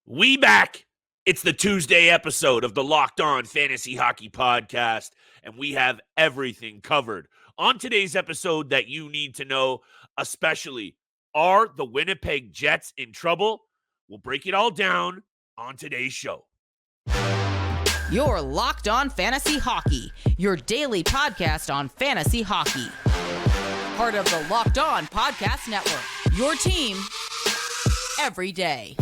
We back. It's the Tuesday episode of the Locked On Fantasy Hockey Podcast, and we have everything covered. On today's episode that you need to know, especially, are the Winnipeg Jets in trouble? We'll break it all down on today's show. You're Locked On Fantasy Hockey, your daily podcast on fantasy hockey. Part of the Locked On Podcast Network, your team every day.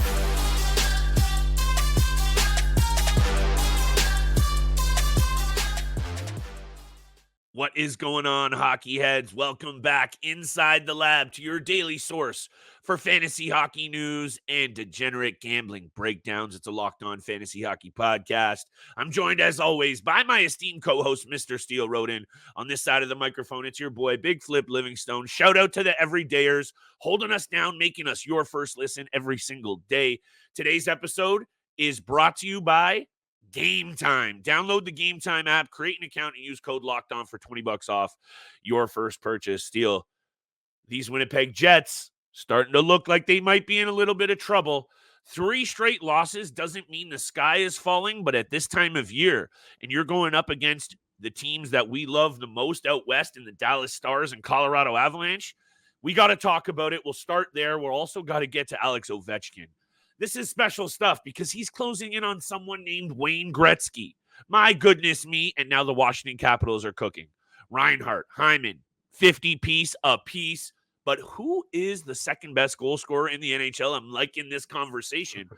What is going on, hockey heads? Welcome back inside the lab to your daily source for fantasy hockey news and degenerate gambling breakdowns. It's a Locked On Fantasy Hockey Podcast. I'm joined, as always, by my esteemed co-host, Mr. Steele Roden. On this side of the microphone, it's your boy, Big Flip Livingstone. Shout out to the everydayers, holding us down, making us your first listen every single day. Today's episode is brought to you by Game Time. Download the Game Time app, create an account, and use code LOCKEDON for $20 off your first purchase. Steele, these Winnipeg Jets starting to look like they might be in a little bit of trouble. 3 straight losses doesn't mean the sky is falling, but at this time of year, and you're going up against the teams that we love the most out west in the Dallas Stars and Colorado Avalanche, we got to talk about it. We'll start there. We're also got to get to Alex Ovechkin. This is special stuff because he's closing in on someone named Wayne Gretzky. My goodness me, and now the Washington Capitals are cooking. Reinhart, Hyman, 50 piece a piece. But who is the second best goal scorer in the NHL? I'm liking this conversation.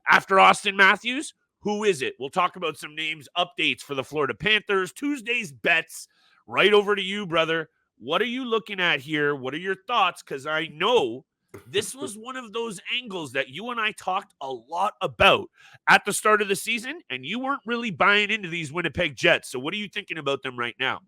After Auston Matthews, who is it? We'll talk about some names, updates for the Florida Panthers, Tuesday's bets. Right over to you, brother. What are you looking at here? What are your thoughts? Because I know this was one of those angles that you and I talked a lot about at the start of the season, and you weren't really buying into these Winnipeg Jets. So what are you thinking about them right now?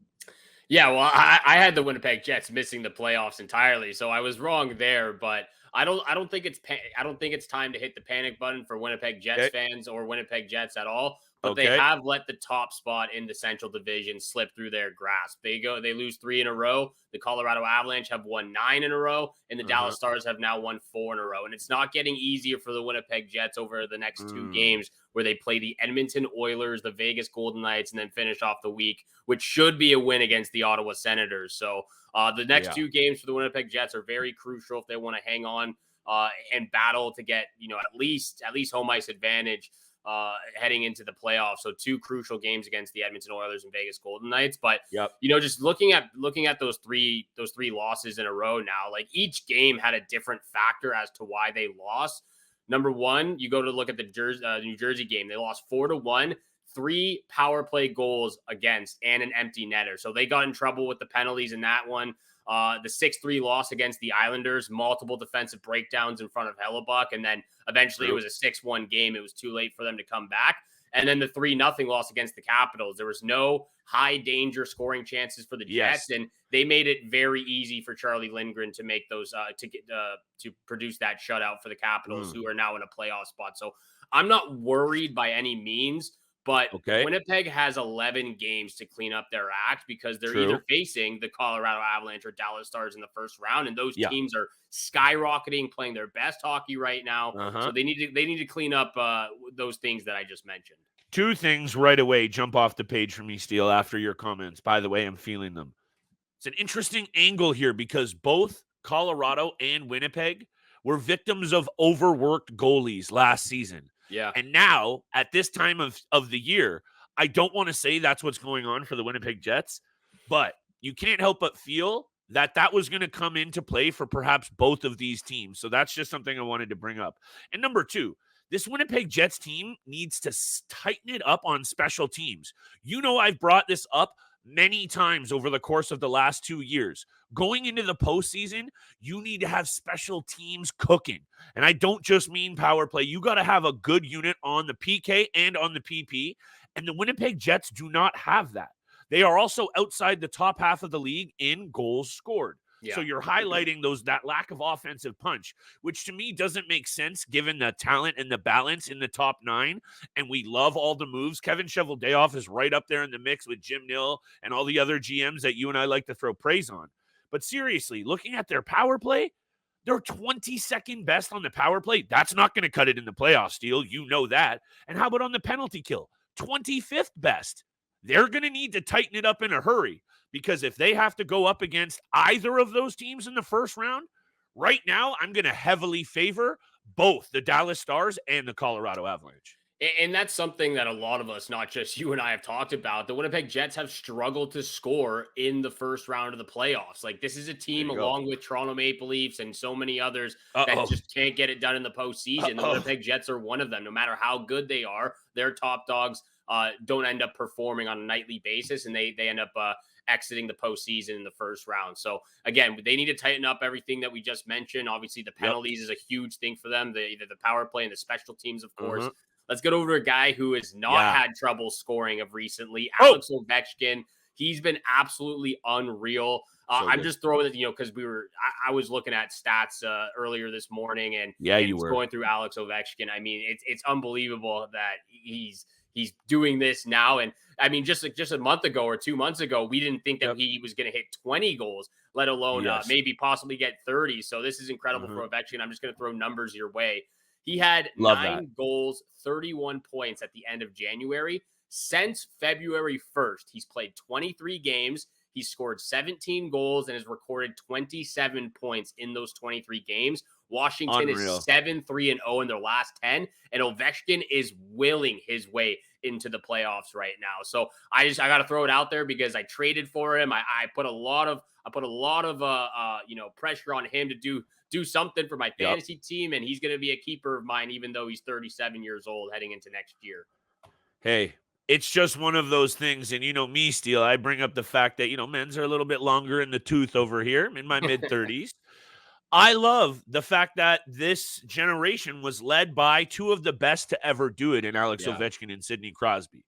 Yeah, well, I had the Winnipeg Jets missing the playoffs entirely, so I was wrong there. But I don't think it's time to hit the panic button for Winnipeg Jets fans or Winnipeg Jets at all. But they have let the top spot in the Central Division slip through their grasp. They lose 3 in a row. The Colorado Avalanche have won 9 in a row, and the Dallas Stars have now won 4 in a row. And it's not getting easier for the Winnipeg Jets over the next 2 games, where they play the Edmonton Oilers, the Vegas Golden Knights, and then finish off the week, which should be a win against the Ottawa Senators. So the next 2 games for the Winnipeg Jets are very crucial if they want to hang on and battle to get at least home ice advantage heading into the playoffs. So 2 crucial games against the Edmonton Oilers and Vegas Golden Knights. But just looking at those three losses in a row now, like each game had a different factor as to why they lost. Number one, you go to look at the New Jersey game. They lost 4-1, 3 power play goals against and an empty netter. So they got in trouble with the penalties in that one. The 6-3 loss against the Islanders, multiple defensive breakdowns in front of Hellebuck, and then eventually it was a 6-1 game. It was too late for them to come back. And then the 3-0 loss against the Capitals. There was no high danger scoring chances for the Jets, and they made it very easy for Charlie Lindgren to make those to produce that shutout for the Capitals, who are now in a playoff spot. So I'm not worried by any means. But Winnipeg has 11 games to clean up their act because they're either facing the Colorado Avalanche or Dallas Stars in the first round, and those teams are skyrocketing, playing their best hockey right now. So they need to clean up those things that I just mentioned. 2 things right away jump off the page for me, Steele, after your comments. By the way, I'm feeling them. It's an interesting angle here because both Colorado and Winnipeg were victims of overworked goalies last season. Yeah. And now, at this time of the year, I don't want to say that's what's going on for the Winnipeg Jets, but you can't help but feel that was going to come into play for perhaps both of these teams. So that's just something I wanted to bring up. And number 2, this Winnipeg Jets team needs to tighten it up on special teams. I've brought this up many times over the course of the last 2 years. Going into the postseason, you need to have special teams cooking. And I don't just mean power play. You got to have a good unit on the PK and on the PP. And the Winnipeg Jets do not have that. They are also outside the top half of the league in goals scored. So you're highlighting that lack of offensive punch, which to me doesn't make sense given the talent and the balance in the top 9. And we love all the moves. Kevin Cheveldayoff is right up there in the mix with Jim Nill and all the other GMs that you and I like to throw praise on. But seriously, looking at their power play, They're 22nd best on the power play. That's not going to cut it in the playoff, Steele. You know that. And how about on the penalty kill? 25th best. They're going to need to tighten it up in a hurry, because if they have to go up against either of those teams in the first round, right now I'm going to heavily favor both the Dallas Stars and the Colorado Avalanche. And that's something that a lot of us, not just you and I, have talked about. The Winnipeg Jets have struggled to score in the first round of the playoffs. Like, this is a team, along with Toronto Maple Leafs and so many others, that just can't get it done in the postseason. The Winnipeg Jets are one of them. No matter how good they are, their top dogs don't end up performing on a nightly basis, and they end up exiting the postseason in the first round. So again, they need to tighten up everything that we just mentioned. Obviously, the penalties is a huge thing for them. The power play and the special teams, of course. Let's get over to a guy who has not had trouble scoring of recently, Alex Ovechkin. He's been absolutely unreal. I'm just throwing it, because I was looking at stats earlier this morning, and you were going through Alex Ovechkin. I mean, it's unbelievable that he's doing this now. And I mean, just a month ago or 2 months ago, we didn't think that he was going to hit 20 goals, let alone maybe possibly get 30. So this is incredible for Ovechkin. I'm just going to throw numbers your way. He had 9 goals, 31 points at the end of January. Since February 1st, he's played 23 games. He's scored 17 goals and has recorded 27 points in those 23 games. Washington is 7-3-0 in their last 10, and Ovechkin is willing his way into the playoffs right now. So I got to throw it out there because I traded for him. I put a lot of pressure on him to do something for my fantasy team, and he's going to be a keeper of mine, even though he's 37 years old heading into next year. Hey, it's just one of those things. And me, Steele, I bring up the fact that, men's are a little bit longer in the tooth over here. I'm in my mid-30s. I love the fact that this generation was led by two of the best to ever do it in Alex Ovechkin and Sidney Crosby.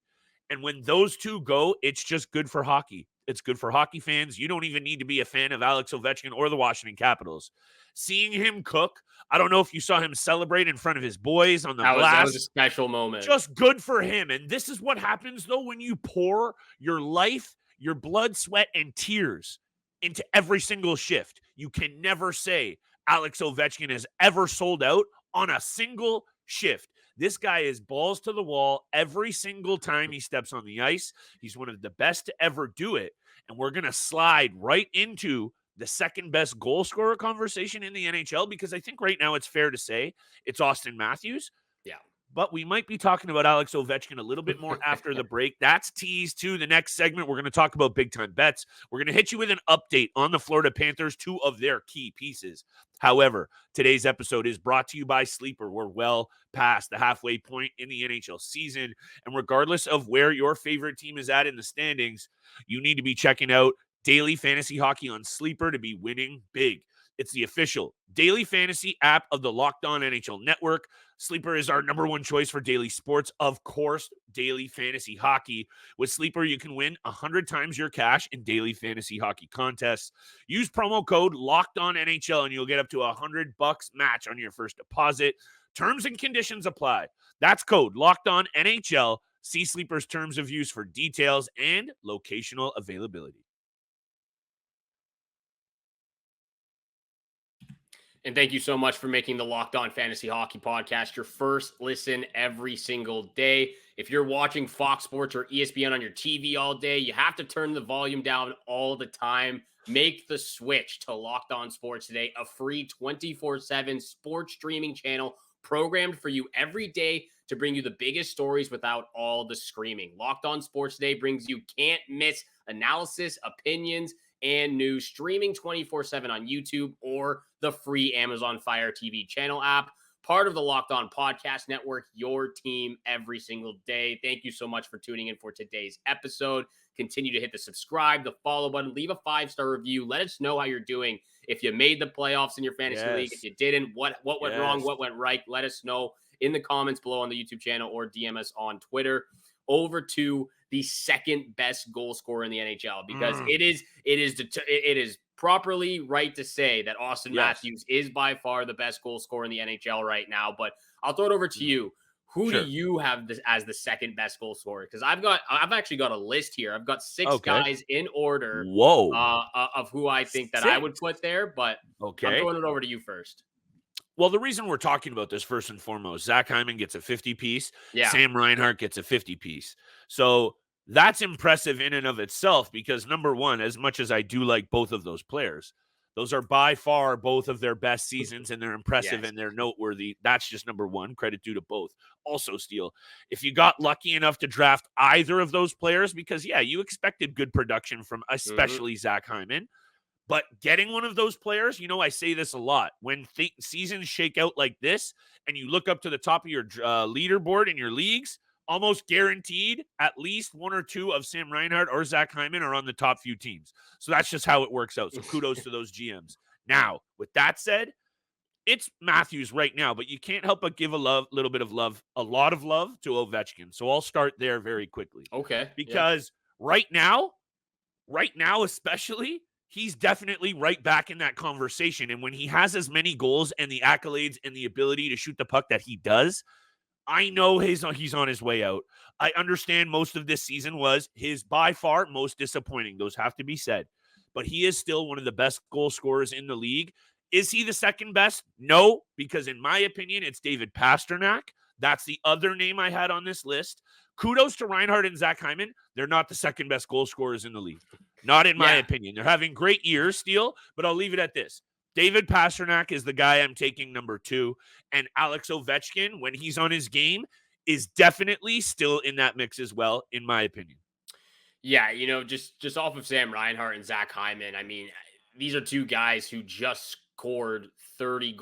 And when those two go, it's just good for hockey. It's good for hockey fans. You don't even need to be a fan of Alex Ovechkin or the Washington Capitals. Seeing him cook, I don't know if you saw him celebrate in front of his boys on the glass. That was a special moment. Just good for him. And this is what happens, though, when you pour your life, your blood, sweat, and tears into every single shift. You can never say Alex Ovechkin has ever sold out on a single shift. This guy is balls to the wall every single time he steps on the ice. He's one of the best to ever do it. And we're going to slide right into the second best goal scorer conversation in the NHL, because I think right now it's fair to say it's Auston Matthews. Yeah. But we might be talking about Alex Ovechkin a little bit more after the break. That's teased to the next segment. We're going to talk about big-time bets. We're going to hit you with an update on the Florida Panthers, 2 of their key pieces. However, today's episode is brought to you by Sleeper. We're well past the halfway point in the NHL season. And regardless of where your favorite team is at in the standings, you need to be checking out daily fantasy hockey on Sleeper to be winning big. It's the official daily fantasy app of the Locked On NHL Network. Sleeper is our number one choice for daily sports. Of course, daily fantasy hockey. With Sleeper, you can win 100 times your cash in daily fantasy hockey contests. Use promo code LOCKEDONNHL and you'll get up to $100 match on your first deposit. Terms and conditions apply. That's code LOCKEDONNHL. See Sleeper's terms of use for details and locational availability. And thank you so much for making the Locked On Fantasy Hockey Podcast your first listen every single day. If you're watching Fox Sports or ESPN on your TV all day, you have to turn the volume down all the time. Make the switch to Locked On Sports Today, a free 24/7 sports streaming channel programmed for you every day to bring you the biggest stories without all the screaming. Locked On Sports Today brings you can't miss analysis, opinions, and news, streaming 24/7 on YouTube or the free Amazon Fire TV channel app. Part of the Locked On Podcast Network, your team every single day. Thank you so much for tuning in for today's episode. Continue to hit the subscribe, the follow button, leave a 5-star review. Let us know how you're doing. If you made the playoffs in your fantasy league, if you didn't, what went wrong, what went right, let us know in the comments below on the YouTube channel or DM us on Twitter. Over to the second best goal scorer in the NHL, because it is properly right to say that Auston Matthews is by far the best goal scorer in the NHL right now. But I'll throw it over to you. Who do Sure. you have this as the second best goal scorer? Because I've actually got a list here. I've got 6 Okay. guys in order Whoa. of who I think that I would 6. put there, but I'm Okay. throwing it over to you first. Well, the reason we're talking about this first and foremost, Zach Hyman gets a 50 piece. Yeah. Sam Reinhart gets a 50 piece. So that's impressive in and of itself because number one, as much as I do like both of those players, those are by far both of their best seasons and they're impressive Yes. and they're noteworthy. That's just number one. Credit due to both. Also, Steele, if you got lucky enough to draft either of those players, because yeah, you expected good production from especially Zach Hyman. But getting one of those players, I say this a lot. When seasons shake out like this and you look up to the top of your leaderboard in your leagues, almost guaranteed at least one or two of Sam Reinhart or Zach Hyman are on the top few teams. So that's just how it works out. So kudos to those GMs. Now, with that said, it's Matthews right now, but you can't help but give a lot of love to Ovechkin. So I'll start there very quickly. Okay. Because right now, especially, he's definitely right back in that conversation. And when he has as many goals and the accolades and the ability to shoot the puck that he does, I know he's on his way out. I understand most of this season was his by far most disappointing. Those have to be said. But he is still one of the best goal scorers in the league. Is he the second best? No, because in my opinion, it's David Pastrnak. That's the other name I had on this list. Kudos to Reinhart and Zach Hyman. They're not the second best goal scorers in the league. Not in my opinion. They're having great years, Steele, but I'll leave it at this. David Pastrnak is the guy I'm taking number 2, and Alex Ovechkin, when he's on his game, is definitely still in that mix as well, in my opinion. Yeah, just off of Sam Reinhart and Zach Hyman, I mean, these are two guys who just scored 30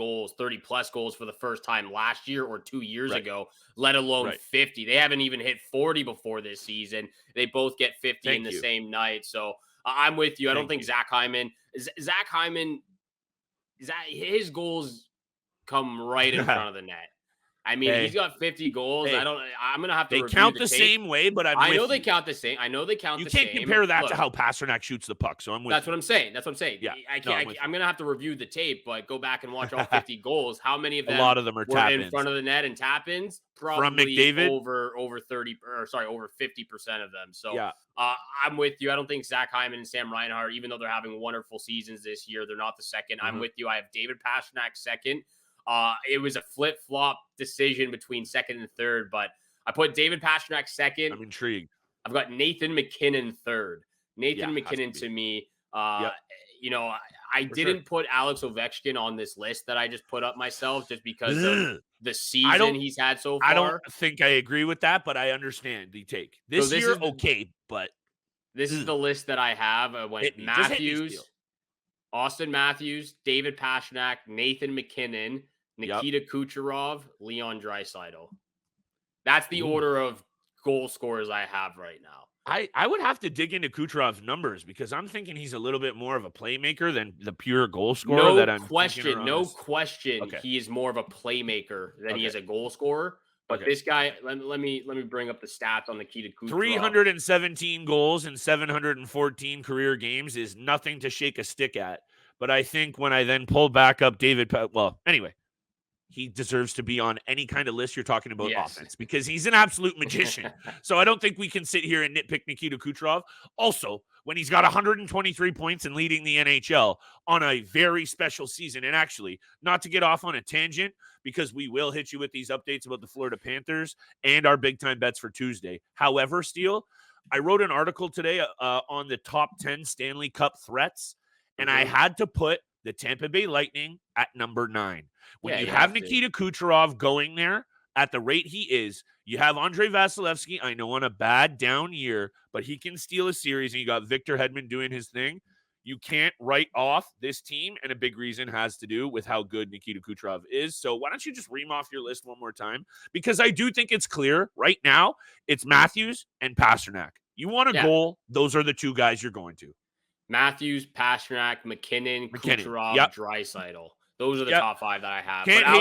plus goals for the first time last year or 2 years ago, let alone 50. They haven't even hit 40 before this season. They both get 50 in the same night. So I'm with you. I don't think Zach Hyman, his goals come right in front of the net. I mean, he's got 50 goals. I'm going to have to They count the same way, but I know they count the same. You can't compare that to how Pastrnak shoots the puck, so I'm with you. That's what I'm saying. Yeah. I'm going to have to review the tape, but go back and watch all 50 goals. How many of them? A lot of them are were in front of the net and tap-ins? Probably from McDavid? over 50% of them. So I'm with you. I don't think Zach Hyman and Sam Reinhart, even though they're having wonderful seasons this year, they're not the second. I'm with you. I have David Pastrnak second. It was a flip-flop decision between second and third, but I put David Pastrnak second. I'm intrigued. I've got Nathan McKinnon third. Nathan McKinnon to me, I didn't put Alex Ovechkin on this list that I just put up myself just because of the season he's had so far. I don't think I agree with that, but I understand the take. This year, but this is the list that I have. I went Matthews, Auston Matthews, David Pastrnak, Nathan McKinnon, Nikita Kucherov, Leon Draisaitl. That's the order of goal scorers I have right now. I would have to dig into Kucherov's numbers because I'm thinking he's a little bit more of a playmaker than the pure goal scorer. No question. He is more of a playmaker than he is a goal scorer. But this guy, let me bring up the stats on Nikita Kucherov. 317 goals in 714 career games is nothing to shake a stick at. But I think when I then pull back up he deserves to be on any kind of list you're talking about offense because he's an absolute magician. So I don't think we can sit here and nitpick Nikita Kucherov. Also, when he's got 123 points and leading the NHL on a very special season, and actually, not to get off on a tangent, because we will hit you with these updates about the Florida Panthers and our big-time bets for Tuesday. However, Steele, I wrote an article today on the top 10 Stanley Cup threats, and I had to put the Tampa Bay Lightning at number 9. When you have Nikita Kucherov going there at the rate he is, you have Andrei Vasilevsky, I know on a bad down year, but he can steal a series, and you got Victor Hedman doing his thing. You can't write off this team, and a big reason has to do with how good Nikita Kucherov is. So why don't you just ream off your list one more time? Because I do think it's clear right now it's Matthews and Pastrnak. You want a goal, those are the two guys you're going to. Matthews, Pastrnak, McKinnon, Kucherov, Draisaitl. Those are the top 5 that I have. Can't but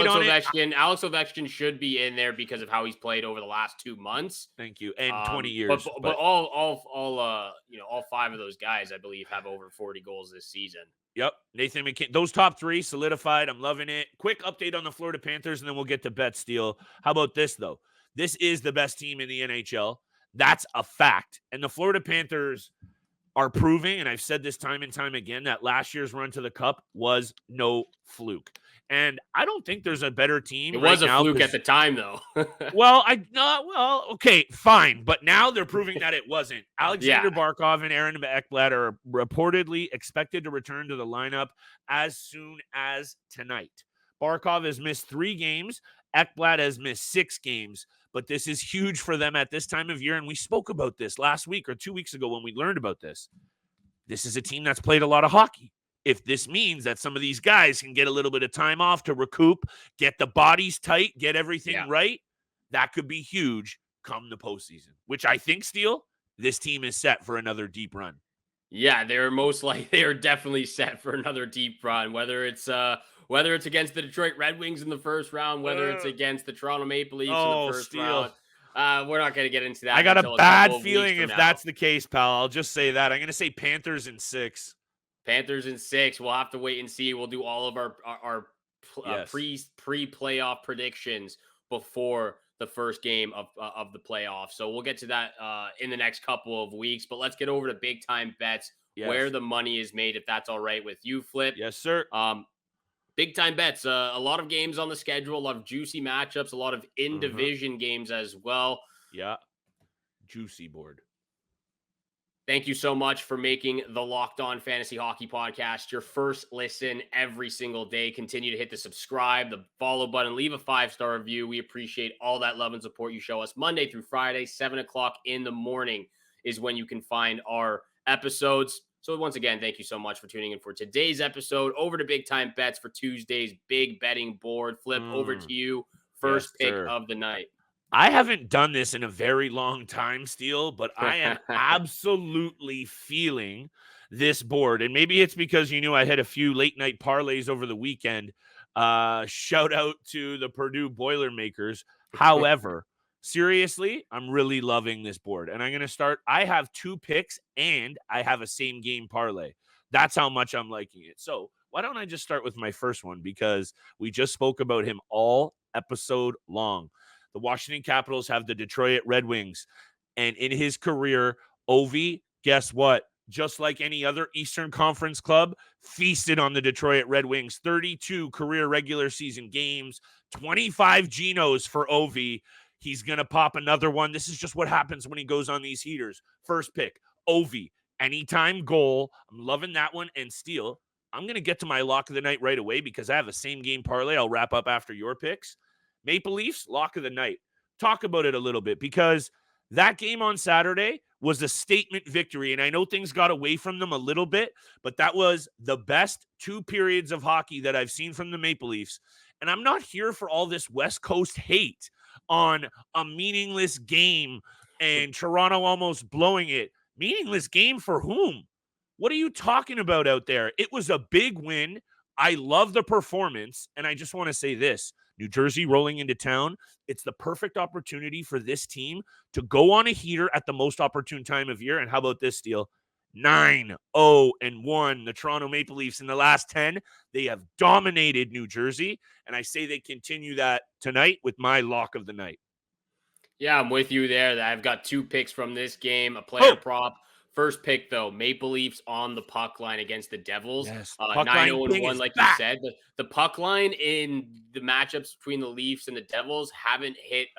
Alex Ovechkin should be in there because of how he's played over the last 2 months. Thank you. And 20 years. But all 5 of those guys, I believe, have over 40 goals this season. Yep. Nathan McKinnon. Those top 3 solidified. I'm loving it. Quick update on the Florida Panthers, and then we'll get to bet Steele. How about this, though? This is the best team in the NHL. That's a fact. And the Florida Panthers are proving, and I've said this time and time again, that last year's run to the Cup was no fluke. And I don't think there's a better team. It was a fluke at the time, though. Okay, fine. But now they're proving that it wasn't. Alexander Barkov and Aaron Ekblad are reportedly expected to return to the lineup as soon as tonight. Barkov has missed 3 games. Ekblad has missed 6 games. But this is huge for them at this time of year. And we spoke about this last week or 2 weeks ago when we learned about this. This is a team that's played a lot of hockey. If this means that some of these guys can get a little bit of time off to recoup, get the bodies tight, get everything right, that could be huge come the postseason, which I think, Steele, this team is set for another deep run. Yeah, they are definitely set for another deep run, whether it's against the Detroit Red Wings in the first round, whether it's against the Toronto Maple Leafs in the first round. We're not going to get into that. I got a bad feeling if that's the case, pal. I'll just say that. I'm going to say Panthers in 6. Panthers in 6. We'll have to wait and see. We'll do all of our pre-playoff predictions before the first game of the playoffs. So we'll get to that in the next couple of weeks. But let's get over to big time bets, where the money is made, if that's all right with you, Flip. Yes, sir. Big time bets. A lot of games on the schedule, a lot of juicy matchups, a lot of in-division games as well. Yeah. Juicy board. Thank you so much for making the Locked On Fantasy Hockey Podcast your first listen every single day. Continue to hit the subscribe, the follow button, leave a 5-star review. We appreciate all that love and support you show us. Monday through Friday, 7 o'clock in the morning is when you can find our episodes. So once again, thank you so much for tuning in for today's episode. Over to Big Time Bets for Tuesday's big betting board. Flip, over to you. First pick of the night. I haven't done this in a very long time, Steele, but I am absolutely feeling this board. And maybe it's because you knew I had a few late night parlays over the weekend. Shout out to the Purdue Boilermakers. However, seriously, I'm really loving this board. And I'm going to start. I have 2 picks and I have a same game parlay. That's how much I'm liking it. So why don't I just start with my first one? Because we just spoke about him all episode long. The Washington Capitals have the Detroit Red Wings. And in his career, Ovi, guess what? Just like any other Eastern Conference club, feasted on the Detroit Red Wings. 32 career regular season games, 25 Genos for Ovi. He's going to pop another one. This is just what happens when he goes on these heaters. First pick, Ovi, anytime goal. I'm loving that one. And Steele, I'm going to get to my lock of the night right away because I have a same game parlay. I'll wrap up after your picks. Maple Leafs, lock of the night. Talk about it a little bit because that game on Saturday was a statement victory. And I know things got away from them a little bit, but that was the best 2 periods of hockey that I've seen from the Maple Leafs. And I'm not here for all this West Coast hate on a meaningless game and Toronto almost blowing it. Meaningless game for whom? What are you talking about out there? It was a big win. I love the performance. And I just want to say this. New Jersey rolling into town. It's the perfect opportunity for this team to go on a heater at the most opportune time of year. And how about this, Steele? 9-0-1. The Toronto Maple Leafs in the last 10. They have dominated New Jersey. And I say they continue that tonight with my lock of the night. Yeah, I'm with you there. I've got 2 picks from this game, a player prop. First pick, though, Maple Leafs on the puck line against the Devils. Yes, 9-0-1, like you said. The puck line in the matchups between the Leafs and the Devils haven't hit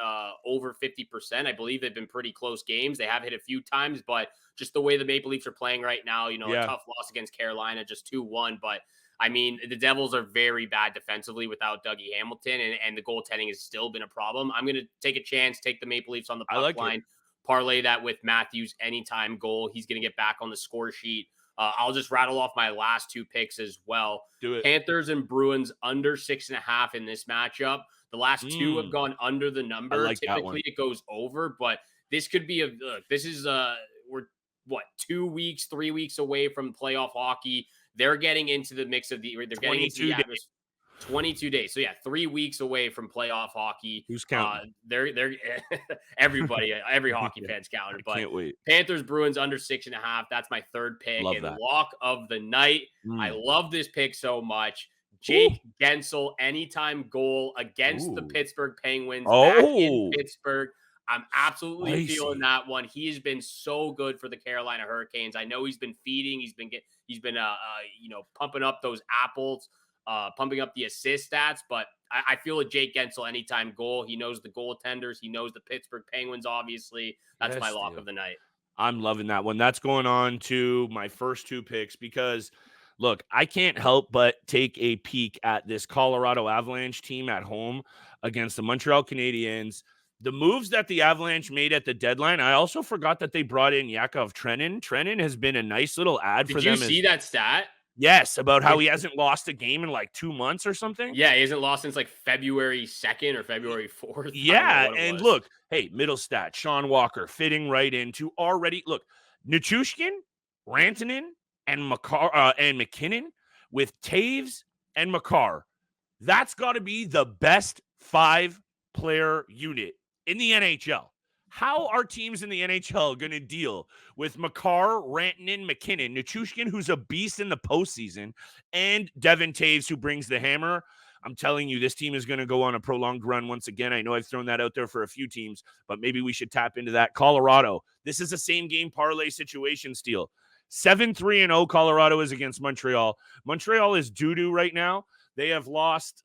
over 50%. I believe they've been pretty close games. They have hit a few times, but just the way the Maple Leafs are playing right now, a tough loss against Carolina, just 2-1. But, I mean, the Devils are very bad defensively without Dougie Hamilton, and the goaltending has still been a problem. I'm going to take a chance, take the Maple Leafs on the puck line. Parlay that with Matthews anytime goal. He's going to get back on the score sheet. I'll just rattle off my last 2 picks as well. Do it. Panthers and Bruins under 6.5 in this matchup. The last 2 have gone under the number. Typically it goes over, but this could be we're 2 weeks, 3 weeks away from playoff hockey. They're getting into the mix of they're getting into the atmosphere. 22 days. So 3 weeks away from playoff hockey. Who's counting? They're everybody, every hockey fan's counting. But can't wait. Panthers, Bruins under 6.5. That's my third pick. Love and that. Lock of the night. I love this pick so much. Jake Gensel, anytime goal against the Ooh. Pittsburgh Penguins back in Oh, Pittsburgh. I'm absolutely feeling spicy. that one. He has been so good for the Carolina Hurricanes. I know he's been feeding. He's been pumping up those apples, pumping up the assist stats. But I feel a Jake Gensel anytime goal. He knows the goaltenders. He knows the Pittsburgh Penguins. Obviously, that's my Yes, lock dude. of the night. I'm loving that one. That's going on to my first two picks because, look, I can't help but take a peek at this Colorado Avalanche team at home against the Montreal Canadiens. The moves that the Avalanche made at the deadline, I also forgot that they brought in Yakov Trenin. Trenin has been a nice little ad for Did you them. see that stat? Yes, about how he hasn't lost a game in like 2 months or something. Yeah, he hasn't lost since like February 2nd or February 4th. Yeah, and look, hey, middle stat, Sean Walker fitting right into already. Look, Nichushkin, Rantanen, and McKinnon with Taves and Makar. That's got to be the best 5-player unit in the NHL. How are teams in the NHL going to deal with Makar, Rantanen, McKinnon, Nichushkin, who's a beast in the postseason, and Devin Taves, who brings the hammer? I'm telling you, this team is going to go on a prolonged run once again. I know I've thrown that out there for a few teams, but maybe we should tap into that. Colorado, this is a same-game parlay situation, Steele. 7-3-0 Colorado is against Montreal. Montreal is doo-doo right now. They have lost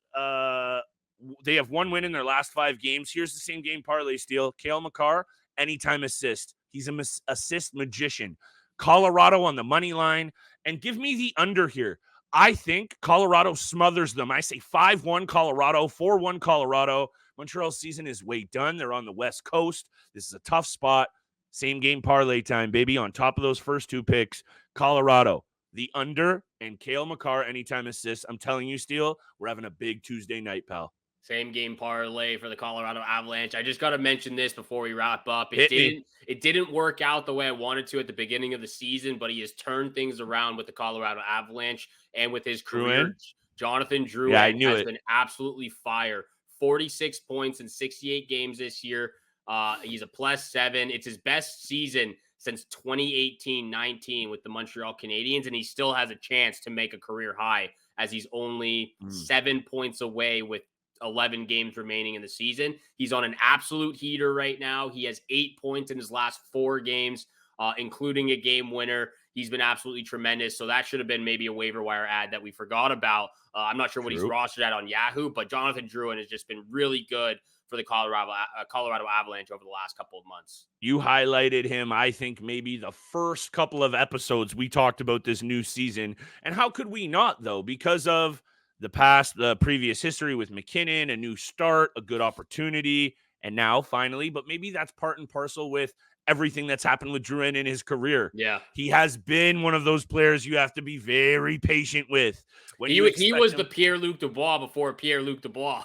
they have one win in their last 5 games. Here's the same game parlay, Steele. Cale Makar, anytime assist. He's an assist magician. Colorado on the money line. And give me the under here. I think Colorado smothers them. I say 5-1 Colorado, 4-1 Colorado. Montreal's season is way done. They're on the West Coast. This is a tough spot. Same game parlay time, baby. On top of those first 2 picks, Colorado, the under, and Cale Makar, anytime assist. I'm telling you, Steele, we're having a big Tuesday night, pal. Same game parlay for the Colorado Avalanche. I just got to mention this before we wrap up. Hit me. It didn't work out the way I wanted to at the beginning of the season, but he has turned things around with the Colorado Avalanche and with his career. Drouin? Jonathan Drouin Yeah, I knew has it. been absolutely fire. 46 points in 68 games this year. He's a +7. It's his best season since 2018-19 with the Montreal Canadiens, and he still has a chance to make a career high as he's only 7 points away with 11 games remaining in the season. He's on an absolute heater right now. He has 8 points in his last 4 games, including a game winner. He's been absolutely tremendous. So that should have been maybe a waiver wire ad that we forgot about. I'm not sure what he's rostered at on Yahoo, but Jonathan Drouin has just been really good for the Colorado Avalanche over the last couple of months. You highlighted him, I think, maybe the first couple of episodes we talked about this new season. And how could we not, though? Because of the previous history with McKinnon, a new start, a good opportunity, and now finally, but maybe that's part and parcel with everything that's happened with Drouin in his career. Yeah. He has been one of those players you have to be very patient with. He was the Pierre-Luc Dubois before Pierre-Luc Dubois.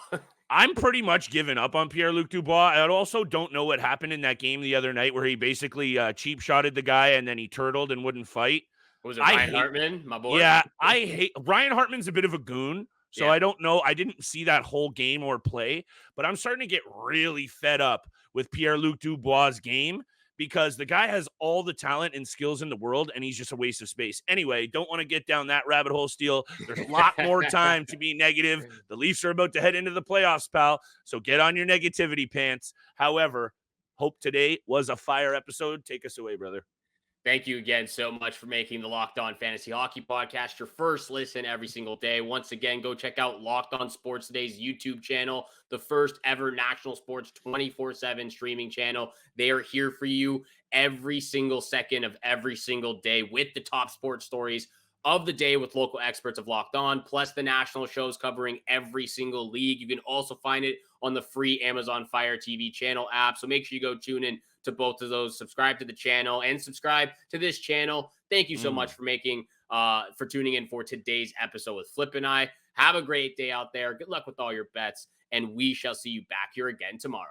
I'm pretty much given up on Pierre-Luc Dubois. I also don't know what happened in that game the other night where he basically cheap-shotted the guy and then he turtled and wouldn't fight. Was it Ryan Hartman, my boy? Yeah, I hate Ryan Hartman's a bit of a goon. So I don't know. I didn't see that whole game or play, but I'm starting to get really fed up with Pierre-Luc Dubois' game because the guy has all the talent and skills in the world, and he's just a waste of space. Anyway, don't want to get down that rabbit hole, Steele. There's a lot more time to be negative. The Leafs are about to head into the playoffs, pal, so get on your negativity pants. However, hope today was a fire episode. Take us away, brother. Thank you again so much for making the Locked On Fantasy Hockey Podcast your first listen every single day. Once again, go check out Locked On Sports Today's YouTube channel, the first ever national sports 24/7 streaming channel. They are here for you every single second of every single day with the top sports stories of the day with local experts of Locked On, plus the national shows covering every single league. You can also find it on the free Amazon Fire TV channel app. So make sure you go tune in to both of those, subscribe to the channel and subscribe to this channel. Thank you so much for tuning in for today's episode with Flip and I. Have a great day out there. Good luck with all your bets, and we shall see you back here again tomorrow.